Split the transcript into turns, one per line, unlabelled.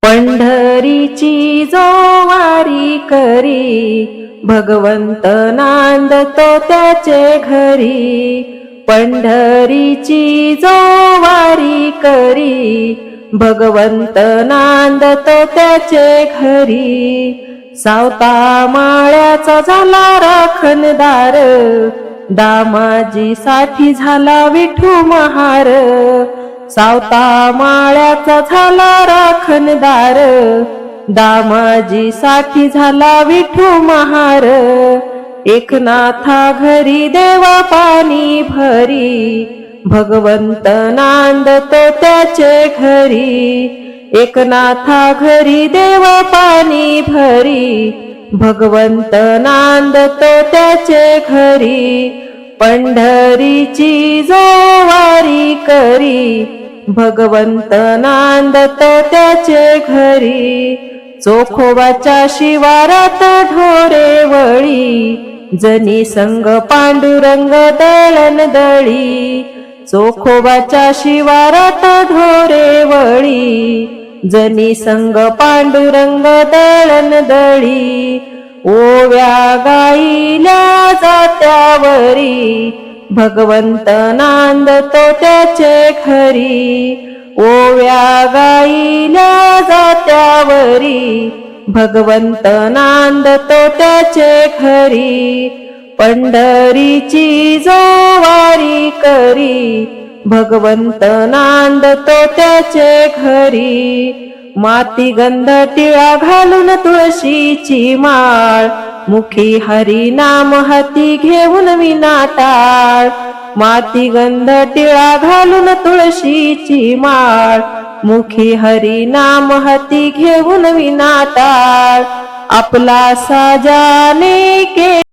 पंढरीची जो वारी करी, भगवंत नांदतो त्याचे घरी. पंढरीची जो वारी करी, भगवंत नांदतो त्याचे घरी. सावता माळ्याचा झाला राखणदार, दामाजी साठी झाला विठू महार. सावता माळ्याचा झाला राखणदार, दामाजी साठी झाला विठू महार. एकनाथा घरी देवा पाणी भरी, भगवंत नांदतो त्याचे घरी. एकनाथा घरी देवा पाणी भरी, भगवंत नांदतो त्याचे घरी. पंढरीची जो वारी करी, भगवंत नांदतो त्याचे घरी. चोखोबाच्या शिवारात ढोरे वळी, जनी संग पांडुरंग दळण दळी. चोखोबाच्या शिवारात ढोरे वळी, जनी संग पांडुरंग दळण दळी. ओव्या गाईल्या जात्यावरी, भगवंत नांदतो त्याचे घरी. ओव्या गाईल्या जात्यावरी, भगवंत नांदतो त्याचे घरी. पंढरीची जो वारी करी, भगवंत नांदतो त्याचे घरी. माती गंध टिळा घालून तुळशीची माळ, मुखी हरी नाम हाती घेऊन विनाताळ. माती गंध टिळा घालून तुळशीची माळ, मुखी हरी नाम हाती घेऊन विनाताळ. आपला साजाने के